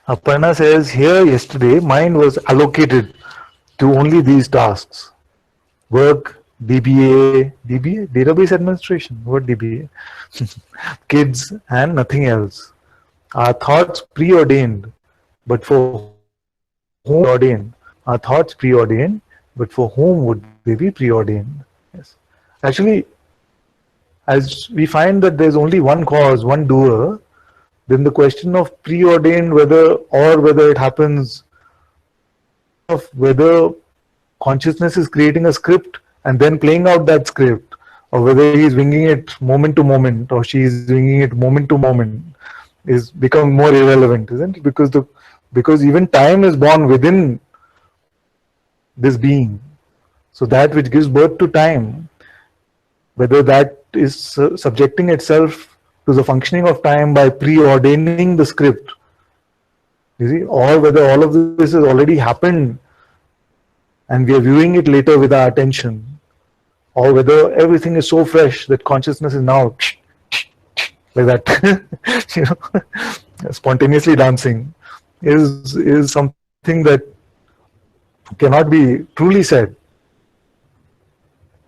Aparna says here yesterday mind was allocated to only these tasks: work, DBA, database administration. What DBA? Kids and nothing else. Our thoughts preordained, but for whom preordained? Our thoughts preordained, but for whom would they be preordained? Yes. Actually, as we find that there's only one cause, one doer, then the question of preordained whether it happens, of whether consciousness is creating a script and then playing out that script, or whether he's winging it moment to moment or she's winging it moment to moment, is becoming more irrelevant, isn't it? Because even time is born within this being. So that which gives birth to time, whether that is subjecting itself to the functioning of time by preordaining the script, you see, or whether all of this has already happened and we are viewing it later with our attention, or whether everything is so fresh that consciousness is now like that, you know, spontaneously dancing, is something that cannot be truly said.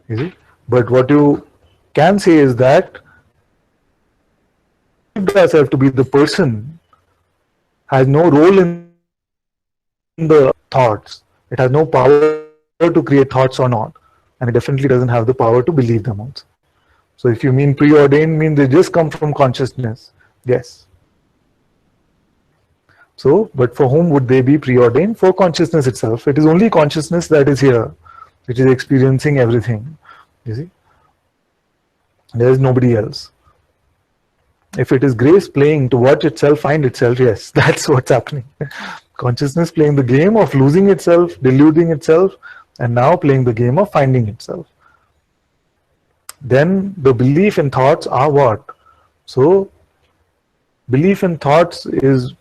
You see, but what you can say is that ourselves to be the person has no role in the thoughts. It has no power to create thoughts or not, and it definitely doesn't have the power to believe them also. So if you mean preordained, mean they just come from consciousness. Yes. So, but for whom would they be preordained? For consciousness itself. It is only consciousness that is here, which is experiencing everything. You see, there is nobody else. If it is grace playing to watch itself find itself, yes, that's what's happening. Consciousness playing the game of losing itself, deluding itself, and now playing the game of finding itself. Then the belief in thoughts are what? So, belief in thoughts is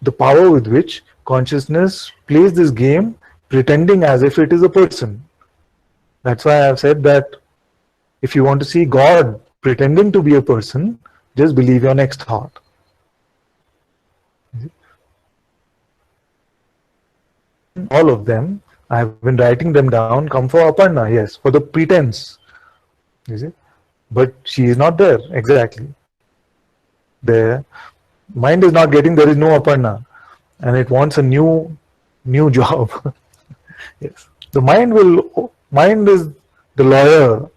the power with which consciousness plays this game, pretending as if it is a person. That's why I've said that if you want to see God pretending to be a person, just believe your next thought. All of them, I've been writing them down, come for Aparna, yes, for the pretense. You see? But she is not there, exactly. There, mind is not getting, there is no Aparna, and it wants a new job. Yes. The mind is the lawyer,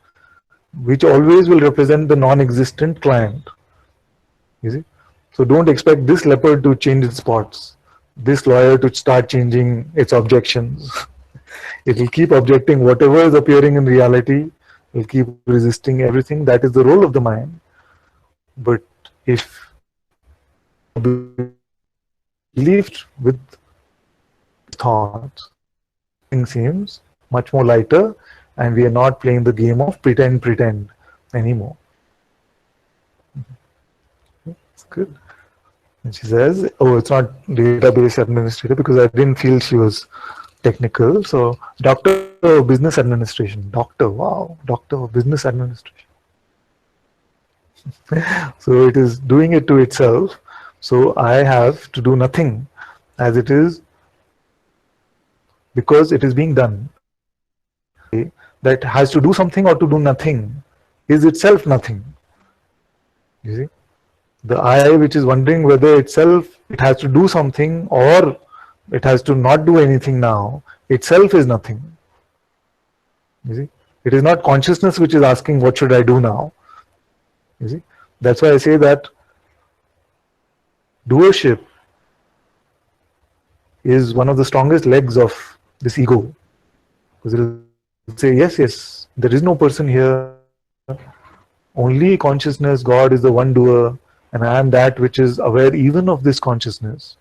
which always will represent the non-existent client. You see? So don't expect this leopard to change its spots, this lawyer to start changing its objections. It will keep objecting whatever is appearing in reality, it will keep resisting everything. That is the role of the mind. But if believed with thoughts, things seems much more lighter, and we are not playing the game of pretend anymore. It's good. And she says, oh, it's not database administrator, because I didn't feel she was technical. So doctor of business administration. Doctor, wow, doctor of business administration. So it is doing it to itself. So I have to do nothing, as it is, because it is being done. That has to do something or to do nothing is itself nothing. You see, the I which is wondering whether itself it has to do something or it has to not do anything now, itself is nothing. You see, it is not consciousness which is asking what should I do now. You see, that's why I say that doership is one of the strongest legs of this ego, because it will say, yes, there is no person here, only consciousness, God is the one doer, and I am that which is aware even of this consciousness.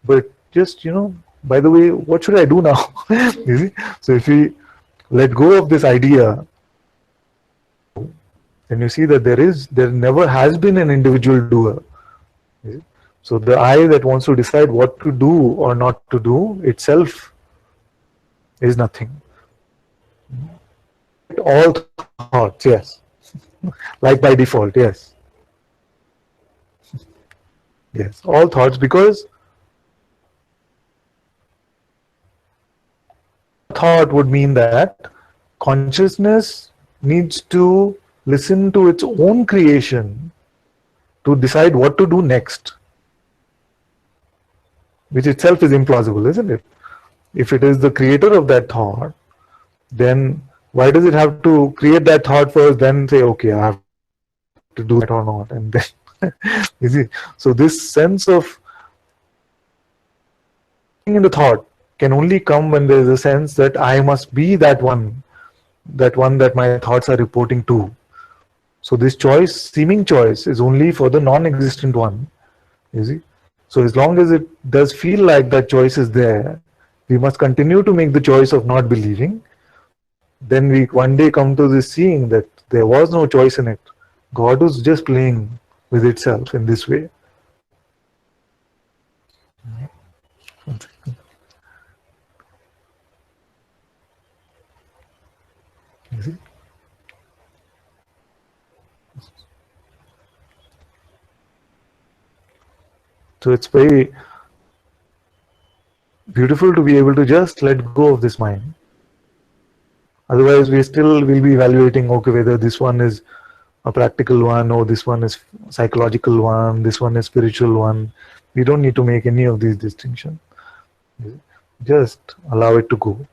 But just, by the way, what should I do now? You see? So if we let go of this idea, then you see that there never has been an individual doer. So the I that wants to decide what to do or not to do itself is nothing. All thoughts, yes. Like by default, yes. Yes, all thoughts, because thought would mean that consciousness needs to listen to its own creation to decide what to do next, which itself is implausible, isn't it? If it is the creator of that thought, then why does it have to create that thought first, then say, okay, I have to do that or not? And then, you see, so this sense of in the thought can only come when there is a sense that I must be that one that my thoughts are reporting to. So this choice, seeming choice, is only for the non-existent one. You see? So as long as it does feel like that choice is there, we must continue to make the choice of not believing. Then we one day come to this seeing that there was no choice in it. God was just playing with itself in this way. You see? So it's very beautiful to be able to just let go of this mind. Otherwise, we still will be evaluating, okay, whether this one is a practical one, or this one is psychological one, this one is spiritual one. We don't need to make any of these distinctions. Just allow it to go.